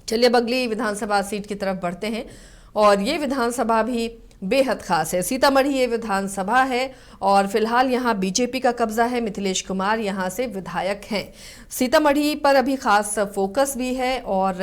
चलिए अब अगली विधानसभा सीट की तरफ बढ़ते हैं और ये विधानसभा भी बेहद खास है। सीतामढ़ी ये विधानसभा है और फिलहाल यहाँ बीजेपी का कब्जा है। मिथिलेश कुमार यहाँ से विधायक हैं। सीतामढ़ी पर अभी खास फोकस भी है और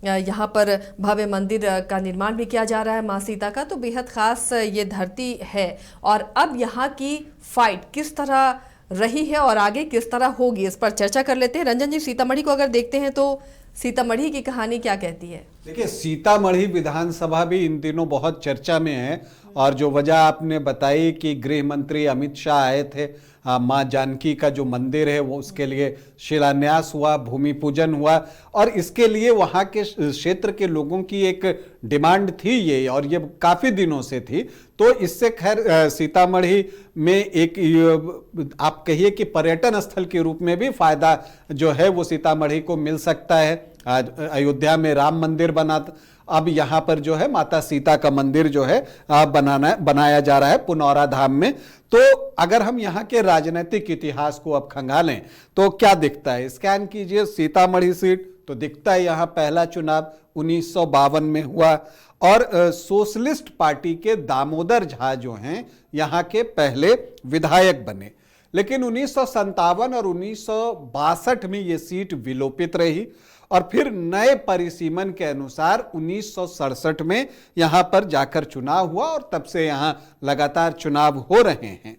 यहाँ पर भव्य मंदिर का निर्माण भी किया जा रहा है माँ सीता का, तो बेहद खास ये धरती है। और अब यहाँ की फाइट किस तरह रही है और आगे किस तरह होगी, इस पर चर्चा कर लेते हैं। रंजन जी, सीतामढ़ी को अगर देखते हैं तो सीतामढ़ी की कहानी क्या कहती है? देखिए, सीतामढ़ी विधानसभा भी इन दिनों बहुत चर्चा में है और जो वजह आपने बताई कि गृह मंत्री अमित शाह आए थे, माँ जानकी का जो मंदिर है वो उसके लिए शिलान्यास हुआ, भूमि पूजन हुआ और इसके लिए वहाँ के क्षेत्र के लोगों की एक डिमांड थी ये, और ये काफ़ी दिनों से थी। तो इससे खैर सीतामढ़ी में एक आप कहिए कि पर्यटन स्थल के रूप में भी फायदा जो है वो सीतामढ़ी को मिल सकता है। अयोध्या में राम मंदिर बना, अब यहाँ पर जो है माता सीता का मंदिर जो है बनाया जा रहा है पुनौरा धाम में। तो अगर हम यहाँ के राजनीतिक इतिहास को अब खंगालें तो क्या दिखता है, स्कैन कीजिए सीतामढ़ी सीट, तो दिखता है यहाँ पहला चुनाव 1952 में हुआ और सोशलिस्ट पार्टी के दामोदर झा जो हैं यहाँ के पहले विधायक बने। लेकिन 1957 और 1962 में ये सीट विलोपित रही और फिर नए परिसीमन के अनुसार 1967 में यहां पर जाकर चुनाव हुआ और तब से यहां लगातार चुनाव हो रहे हैं।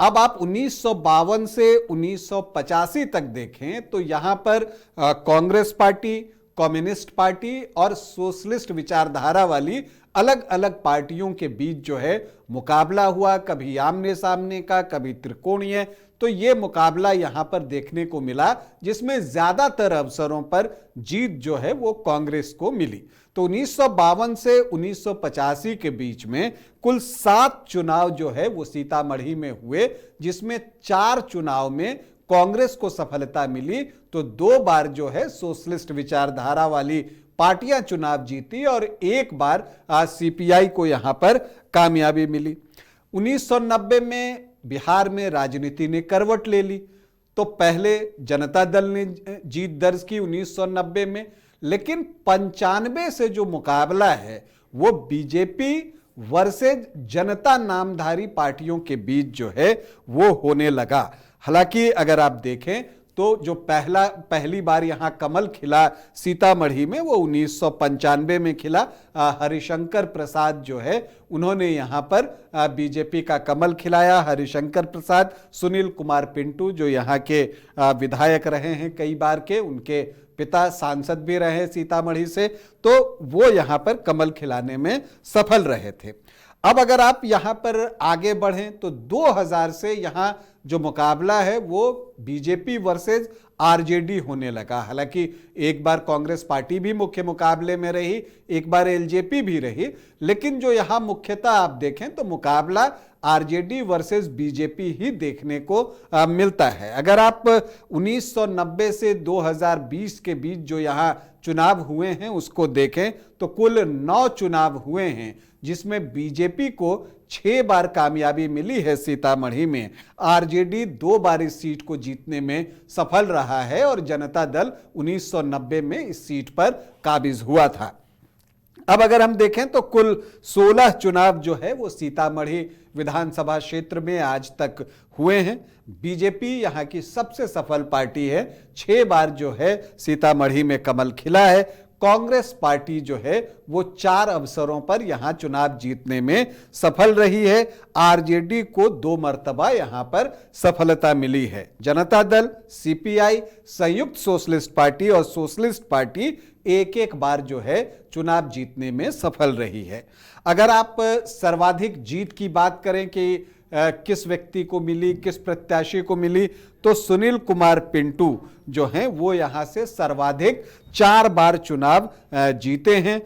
अब आप 1952 से 1985 तक देखें तो यहां पर कांग्रेस पार्टी, कम्युनिस्ट पार्टी और सोशलिस्ट विचारधारा वाली अलग अलग पार्टियों के बीच जो है मुकाबला हुआ, कभी आमने सामने का, कभी त्रिकोणीय। तो ये मुकाबला यहां पर देखने को मिला जिसमें ज्यादातर अवसरों पर जीत जो है वो कांग्रेस को मिली। तो 1952 से 1985 के बीच में कुल 7 चुनाव जो है वो सीतामढ़ी में हुए, जिसमें 4 चुनाव में कांग्रेस को सफलता मिली, तो 2 बार जो है सोशलिस्ट विचारधारा वाली पार्टियां चुनाव जीती और 1 बार सीपीआई को यहां पर कामयाबी मिली। 1990 में बिहार में राजनीति ने करवट ले ली, तो पहले जनता दल ने जीत दर्ज की 1990 में, लेकिन 95 से जो मुकाबला है वो बीजेपी वर्सेज जनता नामधारी पार्टियों के बीच जो है वो होने लगा। हालांकि अगर आप देखें तो जो पहली बार यहां कमल खिला सीतामढ़ी में वो 1995 में खिला। हरिशंकर प्रसाद जो है उन्होंने यहां पर बीजेपी का कमल खिलाया। हरिशंकर प्रसाद, सुनील कुमार पिंटू जो यहां के विधायक रहे हैं कई बार के, उनके पिता सांसद भी रहे सीतामढ़ी से, तो वो यहां पर कमल खिलाने में सफल रहे थे। अब अगर आप यहां पर आगे बढ़ें तो 2000 से यहां जो मुकाबला है वो बीजेपी वर्सेस आरजेडी होने लगा। हालांकि एक बार कांग्रेस पार्टी भी मुख्य मुकाबले में रही, एक बार एलजेपी भी रही, लेकिन जो यहां मुख्यतः आप देखें तो मुकाबला आरजेडी वर्सेस बीजेपी ही देखने को मिलता है। अगर आप 1990 से 2020 के बीच जो यहां चुनाव हुए हैं उसको देखें तो कुल 9 चुनाव हुए हैं, जिसमें बीजेपी को 6 बार कामयाबी मिली है सीतामढ़ी में। आरजेडी 2 बार इस सीट को जीतने में सफल रहा है और जनता दल 1990 में इस सीट पर काबिज हुआ था। अब अगर हम देखें तो कुल 16 चुनाव जो है वो सीतामढ़ी विधानसभा क्षेत्र में आज तक हुए हैं। बीजेपी यहाँ की सबसे सफल पार्टी है, 6 बार जो है सीतामढ़ी में कमल खिला है। कांग्रेस पार्टी जो है वो 4 अवसरों पर यहां चुनाव जीतने में सफल रही है। आरजेडी को 2 मर्तबा यहां पर सफलता मिली है। जनता दल, सीपीआई, संयुक्त सोशलिस्ट पार्टी और सोशलिस्ट पार्टी एक बार जो है चुनाव जीतने में सफल रही है। अगर आप सर्वाधिक जीत की बात करें कि किस व्यक्ति को मिली, किस प्रत्याशी को मिली, तो सुनील कुमार पिंटू जो हैं वो यहां से सर्वाधिक 4 बार चुनाव जीते हैं।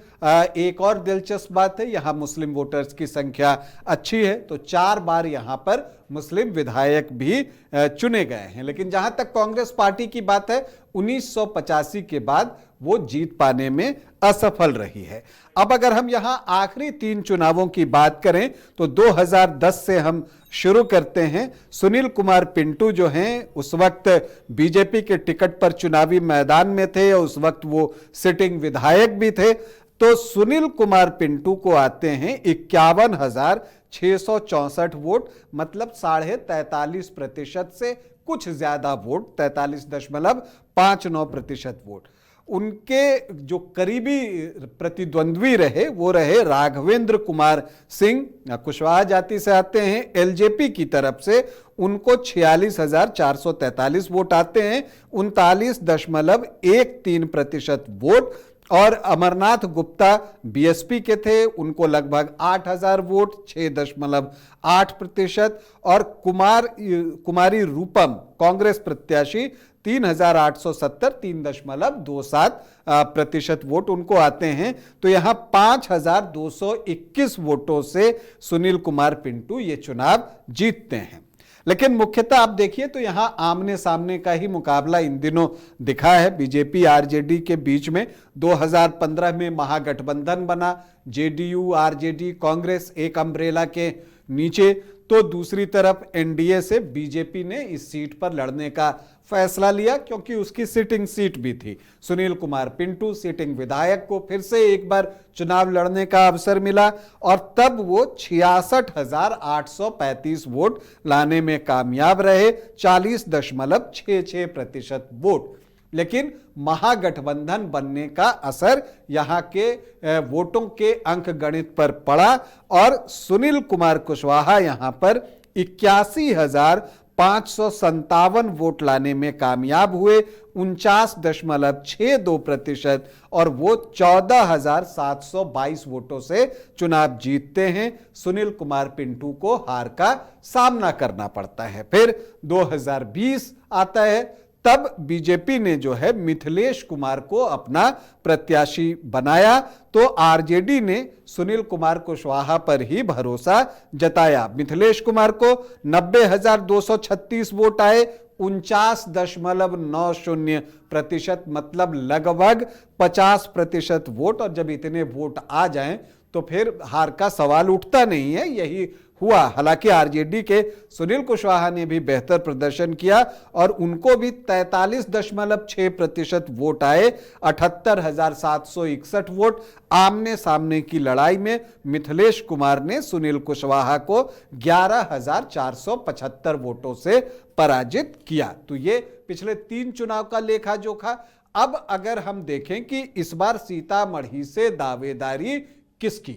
एक और दिलचस्प बात है, यहां मुस्लिम वोटर्स की संख्या अच्छी है, तो 4 बार यहां पर मुस्लिम विधायक भी चुने गए हैं। लेकिन जहां तक कांग्रेस पार्टी की बात है, 1985 के बाद वो जीत पाने में असफल रही है। अब अगर हम यहां आखिरी 3 चुनावों की बात करें तो 2010 से हम शुरू करते हैं। सुनील कुमार पिंटू जो हैं उस वक्त बीजेपी के टिकट पर चुनावी मैदान में थे और उस वक्त वो सिटिंग विधायक भी थे। तो सुनील कुमार पिंटू को आते हैं 51,664 वोट, मतलब 43.5% से कुछ ज्यादा वोट, 43.59% वोट। उनके जो करीबी प्रतिद्वंद्वी रहे वो रहे राघवेंद्र कुमार सिंह, कुशवाहा जाति से आते हैं, एलजेपी की तरफ से। उनको 46,443 वोट आते हैं, 39.13% वोट। और अमरनाथ गुप्ता बीएसपी के थे, उनको लगभग 8,000 वोट, 6.8%। और कुमारी रूपम कांग्रेस प्रत्याशी 3,870, 3.27% वोट उनको आते हैं। तो यहां 5,221 वोटों से सुनील कुमार पिंटू ये चुनाव जीतते हैं। लेकिन मुख्यतः आप देखिए तो यहां आमने सामने का ही मुकाबला इन दिनों दिखा है बीजेपी आरजेडी के बीच में। 2015 में महागठबंधन बना, जेडीयू आरजेडी कांग्रेस एक अम्ब्रेला के नीचे। तो दूसरी तरफ एनडीए से बीजेपी ने इस सीट पर लड़ने का फैसला लिया, क्योंकि उसकी सिटिंग सीट भी थी। सुनील कुमार पिंटू सिटिंग विधायक को फिर से एक बार चुनाव लड़ने का अवसर मिला और तब वो 66,835 वोट लाने में कामयाब रहे, 40.66% वोट। लेकिन महागठबंधन बनने का असर यहां के वोटों के अंक गणित पर पड़ा और सुनील कुमार कुशवाहा यहां पर 81,557 वोट लाने में कामयाब हुए, 49.62%। और वो 14,722 वोटों से चुनाव जीतते हैं। सुनील कुमार पिंटू को हार का सामना करना पड़ता है। फिर 2020 आता है, तब बीजेपी ने जो है मिथिलेश कुमार को अपना प्रत्याशी बनाया। तो आरजेडी ने सुनील कुमार कुशवाहा पर ही भरोसा जताया। मिथिलेश कुमार को 90,236 वोट आए, 49.90%, मतलब लगभग 50% वोट। और जब इतने वोट आ जाएं तो फिर हार का सवाल उठता नहीं है, यही हुआ। हालांकि आरजेडी के सुनील कुशवाहा ने भी बेहतर प्रदर्शन किया और उनको भी 43.6% वोट आए, 78,761 वोट। आमने सामने की लड़ाई में मिथिलेश कुमार ने सुनील कुशवाहा को 11,475 वोटों से पराजित किया। तो ये पिछले 3 चुनाव का लेखा जोखा। अब अगर हम देखें कि इस बार सीतामढ़ी से दावेदारी किसकी,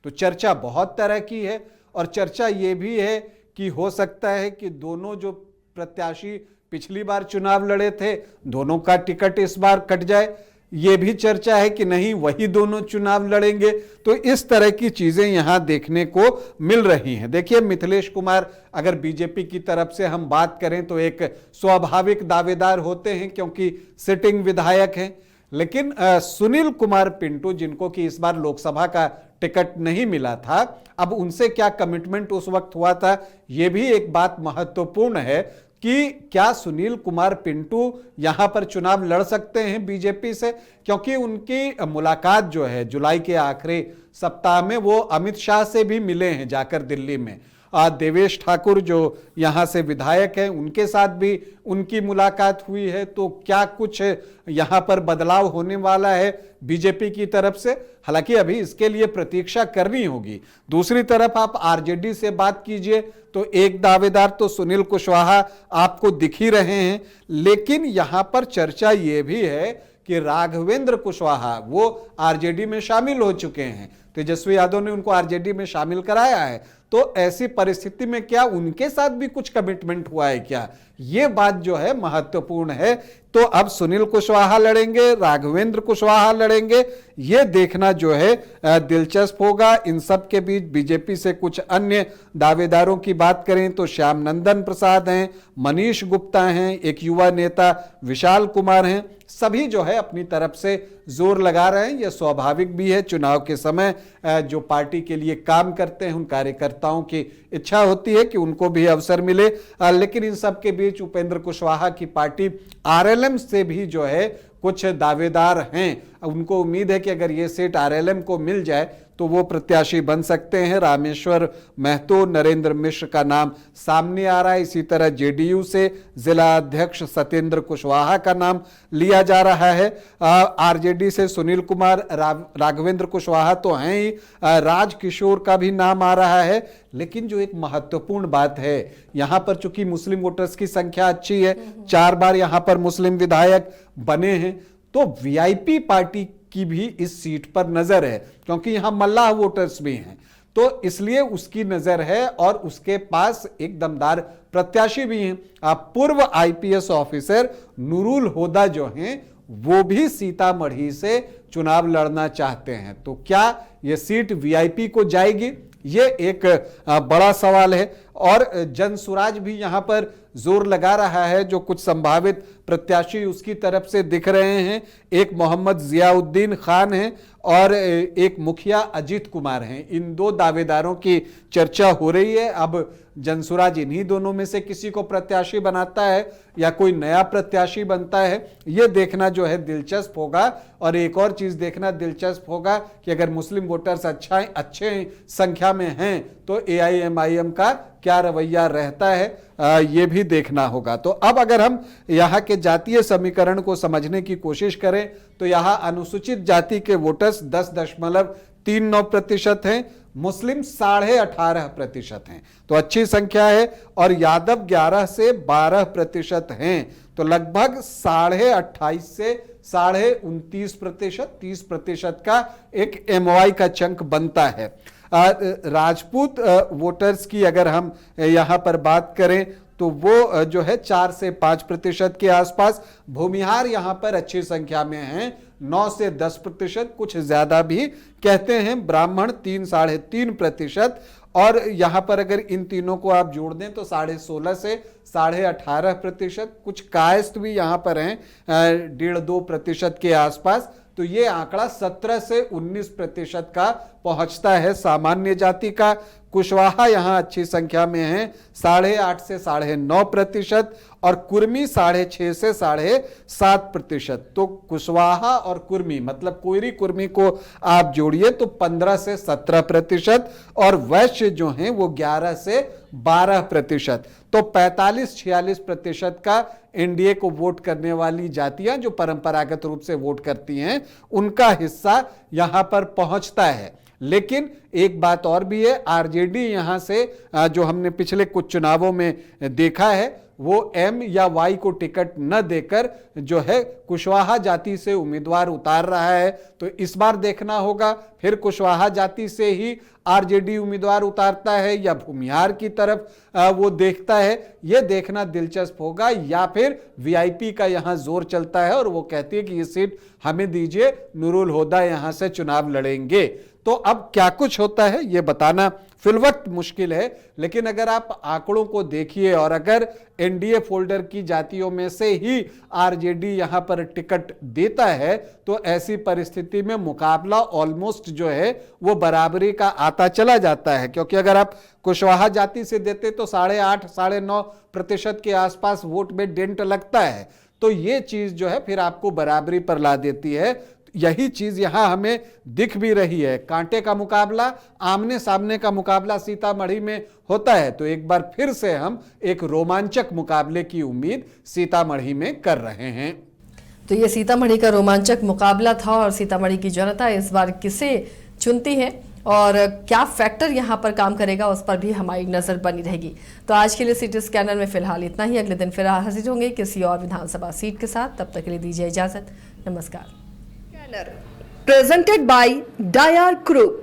तो चर्चा बहुत तरह की है। और चर्चा ये भी है कि हो सकता है कि दोनों जो प्रत्याशी पिछली बार चुनाव लड़े थे, दोनों का टिकट इस बार कट जाए। ये भी चर्चा है कि नहीं, वही दोनों चुनाव लड़ेंगे। तो इस तरह की चीजें यहां देखने को मिल रही हैं। देखिए, मिथिलेश कुमार अगर बीजेपी की तरफ से हम बात करें तो एक स्वाभाविक दावेदार होते हैं, क्योंकि सिटिंग विधायक हैं। लेकिन सुनील कुमार पिंटू, जिनको कि इस बार लोकसभा का टिकट नहीं मिला था, अब उनसे क्या कमिटमेंट उस वक्त हुआ था, यह भी एक बात महत्वपूर्ण है कि क्या सुनील कुमार पिंटू यहां पर चुनाव लड़ सकते हैं बीजेपी से। क्योंकि उनकी मुलाकात जो है जुलाई के आखिरी सप्ताह में, वो अमित शाह से भी मिले हैं जाकर दिल्ली में। देवेश ठाकुर जो यहां से विधायक हैं, उनके साथ भी उनकी मुलाकात हुई है। तो क्या कुछ यहां पर बदलाव होने वाला है बीजेपी की तरफ से? हालांकि अभी इसके लिए प्रतीक्षा करनी होगी। दूसरी तरफ आप आरजेडी से बात कीजिए तो एक दावेदार तो सुनील कुशवाहा आपको दिख ही रहे हैं, लेकिन यहां पर चर्चा यह भी है कि राघवेंद्र कुशवाहा वो आरजेडी में शामिल हो चुके हैं। तेजस्वी यादव ने उनको आरजेडी में शामिल कराया है। तो ऐसी परिस्थिति में क्या उनके साथ भी कुछ कमिटमेंट हुआ है क्या, ये बात जो है महत्वपूर्ण है। तो अब सुनील कुशवाहा लड़ेंगे, राघवेंद्र कुशवाहा लड़ेंगे, ये देखना जो है दिलचस्प होगा। इन सब के बीच बीजेपी से कुछ अन्य दावेदारों की बात करें तो श्याम नंदन प्रसाद हैं, मनीष गुप्ता हैं, एक युवा नेता विशाल कुमार हैं। सभी जो है अपनी तरफ से जोर लगा रहे हैं। यह स्वाभाविक भी है, चुनाव के समय जो पार्टी के लिए काम करते हैं उन कार्यकर्ताओं की इच्छा होती है कि उनको भी अवसर मिले। लेकिन इन सब के बीच उपेंद्र कुशवाहा की पार्टी आरएलएम से भी जो है कुछ दावेदार हैं। उनको उम्मीद है कि अगर ये सीट आरएलएम को मिल जाए तो वो प्रत्याशी बन सकते हैं। रामेश्वर महतो, नरेंद्र मिश्र का नाम सामने आ रहा है। इसी तरह जेडीयू से जिला अध्यक्ष सत्येंद्र कुशवाहा का नाम लिया जा रहा है। आरजेडी से सुनील कुमार, राघवेंद्र कुशवाहा तो हैं ही, राजकिशोर का भी नाम आ रहा है। लेकिन जो एक महत्वपूर्ण बात है, यहां पर चूंकि मुस्लिम वोटर्स की संख्या अच्छी है, 4 बार यहां पर मुस्लिम विधायक बने हैं, तो वीआईपी पार्टी की भी इस सीट पर नजर है, क्योंकि यहां मल्लाह वोटर्स भी हैं, तो इसलिए उसकी नजर है और उसके पास एक दमदार प्रत्याशी भी हैं। पूर्व आईपीएस ऑफिसर नूरुल होदा जो हैं, वो भी सीतामढ़ी से चुनाव लड़ना चाहते हैं। तो क्या यह सीट वीआईपी को जाएगी, ये एक बड़ा सवाल है। और जनसुराज भी यहां पर जोर लगा रहा है। जो कुछ संभावित प्रत्याशी उसकी तरफ से दिख रहे हैं, एक मोहम्मद जियाउद्दीन खान है और एक मुखिया अजीत कुमार हैं। इन 2 दावेदारों की चर्चा हो रही है। अब जनसुराज इन्हीं दोनों में से किसी को प्रत्याशी बनाता है या कोई नया प्रत्याशी बनता है, यह देखना जो है दिलचस्प होगा। और एक और चीज देखना दिलचस्प होगा कि अगर मुस्लिम वोटर्स अच्छे संख्या में हैं तो एआईएमआईएम का क्या रवैया रहता है, ये भी देखना होगा। तो अब अगर हम यहाँ के जातीय समीकरण को समझने की कोशिश करें तो यहाँ अनुसूचित जाति के वोटर्स 10.39% हैं, मुस्लिम 18.5% हैं, तो अच्छी संख्या है। और यादव 11 से 12% हैं, तो लगभग 28.5 से 29%, 30% का एक एमवाई का चंक बनता है। राजपूत वोटर्स की अगर हम यहां पर बात करें तो वो जो है 4 से 5% के आसपास। भूमिहार यहां पर अच्छी संख्या में हैं, 9 से 10%, कुछ ज्यादा भी कहते हैं। ब्राह्मण 3-3.5%। और यहां पर अगर इन तीनों को आप जोड़ दें तो 16.5 से 18.5%। कुछ कायस्थ भी यहां पर हैं 1.5-2% के आसपास। तो ये आंकड़ा 17 से 19% का पहुंचता है सामान्य जाति का। कुशवाहा यहां अच्छी संख्या में है, 8.5 से 9.5%। और कुर्मी 6.5 से 7.5%। तो कुशवाहा और कुर्मी मतलब कोयरी कुर्मी को आप जोड़िए तो 15 से 17%। और वैश्य जो हैं वो 11 से 12%। तो 45-46% का एनडीए को वोट करने वाली जातियां जो परंपरागत रूप से वोट करती हैं, उनका हिस्सा यहां पर पहुंचता है। लेकिन एक बात और भी है, आरजेडी यहां से जो हमने पिछले कुछ चुनावों में देखा है, वो एम या वाई को टिकट न देकर जो है कुशवाहा जाति से उम्मीदवार उतार रहा है। तो इस बार देखना होगा फिर कुशवाहा जाति से ही आरजेडी उम्मीदवार उतारता है या भूमिहार की तरफ वो देखता है, ये देखना दिलचस्प होगा। या फिर वीआईपी का यहां जोर चलता है और वो कहती है कि ये सीट हमें दीजिए, नूरुल होदा यहां से चुनाव लड़ेंगे। तो अब क्या कुछ होता है ये बताना फिलवक्त मुश्किल है। लेकिन अगर आप आंकड़ों को देखिए और अगर एनडीए फोल्डर की जातियों में से ही आरजेडी यहां पर टिकट देता है तो ऐसी परिस्थिति में मुकाबला ऑलमोस्ट जो है वो बराबरी का आता चला जाता है। क्योंकि अगर आप कुशवाहा जाति से देते तो 8.5-9% के आसपास वोट में डेंट लगता है, तो ये चीज जो है फिर आपको बराबरी पर ला देती है। यही चीज यहां हमें दिख भी रही है। कांटे का मुकाबला, आमने सामने का मुकाबला सीतामढ़ी में होता है। तो एक बार फिर से हम एक रोमांचक मुकाबले की उम्मीद सीतामढ़ी में कर रहे हैं। तो ये सीतामढ़ी का रोमांचक मुकाबला था और सीतामढ़ी की जनता इस बार किसे चुनती है और क्या फैक्टर यहां पर काम करेगा उस पर भी हमारी नजर बनी रहेगी। तो आज के लिए सिटी स्कैनर में फिलहाल इतना ही। अगले दिन फिर हाजिर होंगे किसी और विधानसभा सीट के साथ। तब तक के लिए दीजिए इजाजत। नमस्कार। Presented by Dayar Group.